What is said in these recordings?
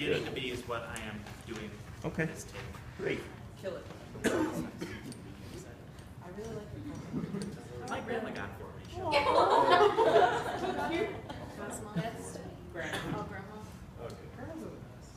beginning to be is what I am doing. Okay. This tape. Great. Kill it. I really like your My grandma got it for me. That's Grandma. Oh, grandma. Okay. Grandma's the best.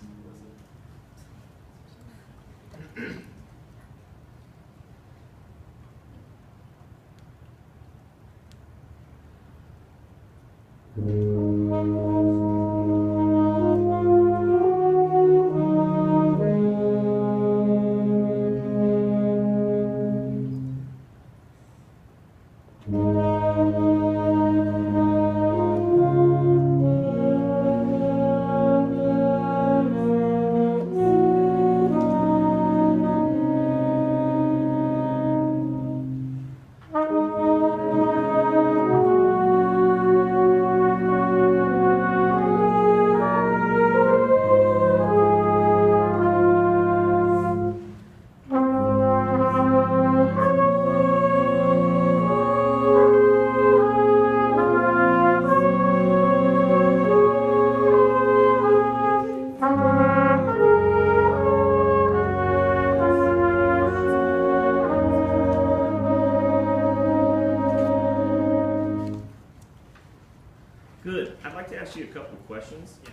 Good. I'd like to ask you a couple of questions. Yeah.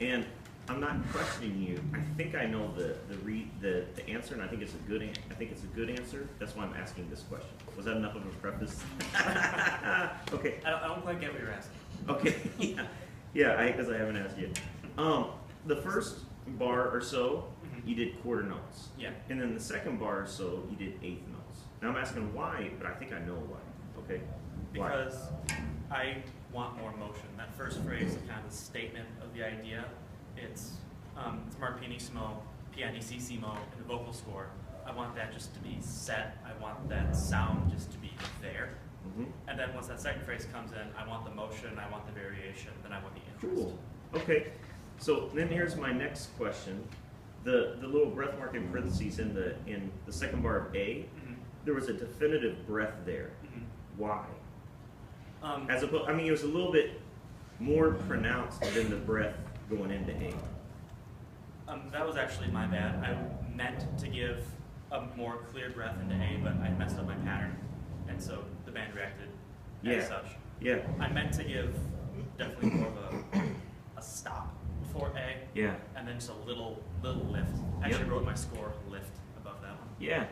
And I'm not questioning you. I think I know the answer, and I think it's a good answer. That's why I'm asking this question. Was that enough of a preface? Okay. I don't quite get what you're asking. Okay. Yeah. Because I haven't asked yet. The first bar or so, you did quarter notes. Yeah. And then the second bar or so, you did eighth notes. Now I'm asking why, but I think I know why. Okay. Why? Because I want more motion. That first phrase is kind of the statement of the idea. It's Marpinissimo, pianissimo in the vocal score. I want that just to be set. I want that sound just to be there. Mm-hmm. And then once that second phrase comes in, I want the motion, I want the variation, then I want the interest. Cool. Okay. So then here's my next question. The little breath mark in parentheses in the second bar of A, Mhm. there was a definitive breath there. Mhm. Why? Um, As opposed, I mean, it was a little bit more pronounced than the breath going into A. That was actually my bad. I meant to give a more clear breath into A, but I messed up my pattern, and so the band reacted Yeah. as such. Yeah. I meant to give definitely more of a stop before A, Yeah. and then just a little lift. I actually Yep. wrote my score lift above that one. Yeah.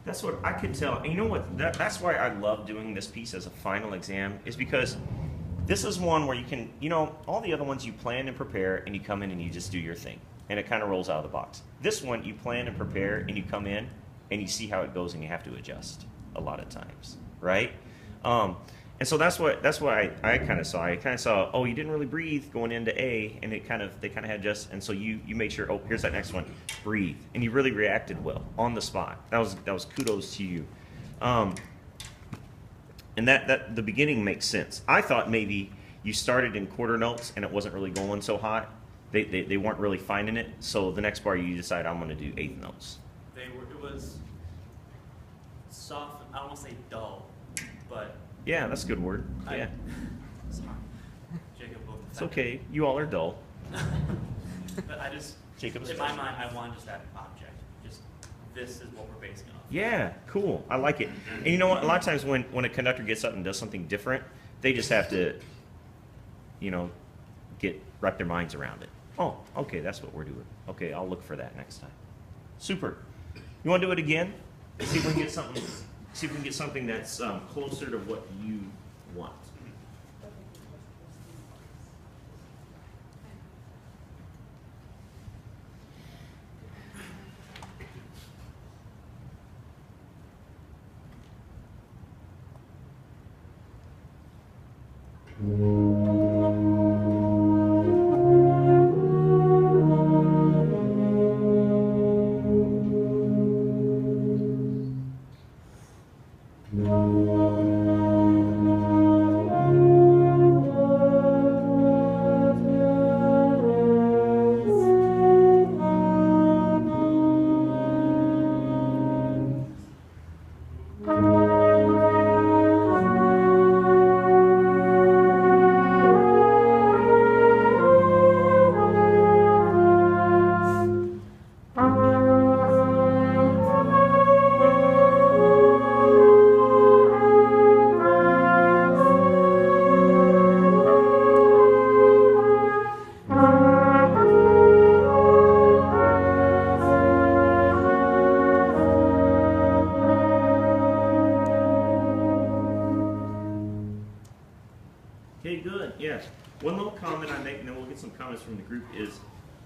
That's what I could tell. And you know what? That's why I love doing this piece as a final exam, is because this is one where you can, all the other ones you plan and prepare and you come in and you just do your thing. And it kind of rolls out of the box. This one, you plan and prepare and you come in and you see how it goes and you have to adjust a lot of times, right? And so that's what I kind of saw. I kind of saw, oh, you didn't really breathe going into A, and they kind of had just, and so you made sure, oh, here's that next one, breathe, and you really reacted well on the spot. That was kudos to you. And that the beginning makes sense. I thought maybe you started in quarter notes and it wasn't really going so hot. They weren't really finding it. So the next bar you decide I'm going to do eighth notes. It was soft. I don't want to say dull, but Yeah, that's a good word. Yeah, sorry, Jacob will. it's okay. You all are dull. But I just, Jacob's in my mind, I want just that object. Just this is what we're basing it off. Yeah, cool. I like it. And you know what? A lot of times when a conductor gets up and does something different, they just have to, wrap their minds around it. Oh, okay, that's what we're doing. Okay, I'll look for that next time. Super. You want to do it again? See if we can get something. See if we can get something that's closer to what you want.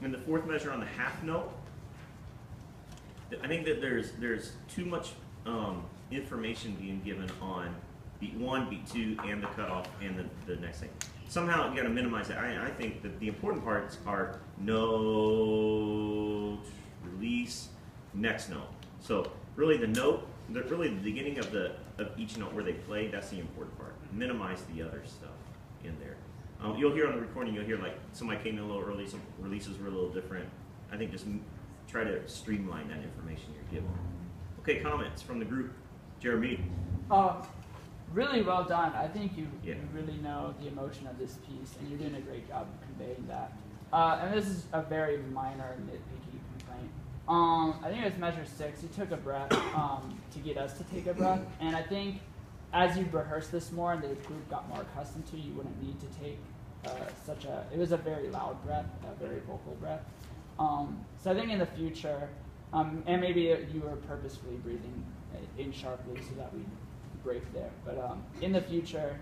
And the fourth measure on the half note, I think that there's too much information being given on beat 1, beat 2, and the cutoff and the next thing. Somehow you got to minimize it. I think that the important parts are note, release, next note. So really the note, really the beginning of each note where they play, that's the important part. Minimize the other stuff in there. You'll hear on the recording, you'll hear like somebody came in a little early, some releases were a little different. I think just try to streamline that information you're given. Okay, comments from the group. Jeremy. Really well done. I think you Yeah. really know the emotion of this piece, and you're doing a great job of conveying that. And this is a very minor, nitpicky complaint. I think it was measure 6. You took a breath to get us to take a breath, and I think as you rehearsed this more and the group got more accustomed to, you wouldn't need to take it was a very loud breath, a very vocal breath. So I think in the future, and maybe you were purposefully breathing in sharply so that we break there. But in the future,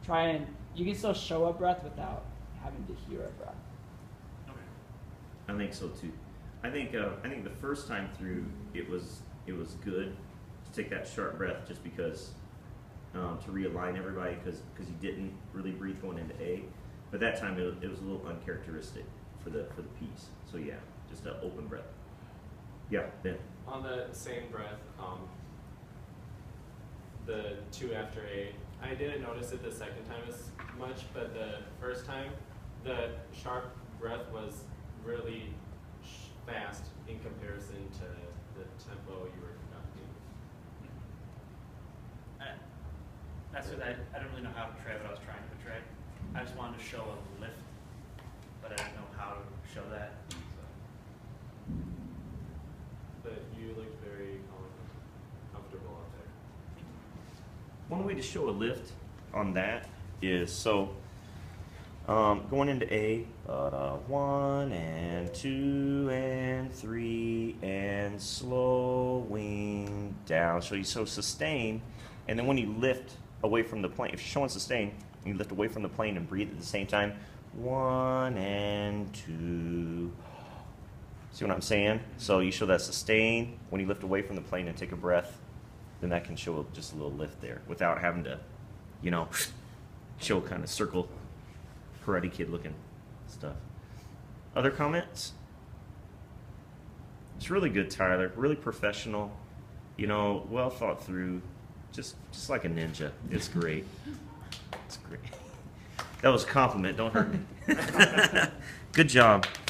try and you can still show a breath without having to hear a breath. Okay. I think so too. I think the first time through it was good to take that sharp breath just because to realign everybody because you didn't really breathe going into A. But that time it was a little uncharacteristic for the piece. So yeah, just an open breath. Yeah, Ben. On the same breath, the 2 after A, I didn't notice it the second time as much, but the first time, the sharp breath was really fast in comparison to the tempo you were conducting. That's what I don't really know how to portray what I was trying to portray. I just wanted to show a lift, but I didn't know how to show that. So. But you looked very comfortable out there. One way to show a lift on that is going into A, 1 and 2 and 3 and slowing down. So sustain, and then when you lift away from the plane, if you're showing sustain, you lift away from the plane and breathe at the same time. 1 and 2. See what I'm saying? So you show that sustain when you lift away from the plane and take a breath. Then that can show just a little lift there without having to, show kind of circle Karate Kid looking stuff. Other comments? It's really good, Tyler. Really professional. Well thought through. Just like a ninja. It's great. It's great. That was a compliment. Don't hurt me. Good job. Very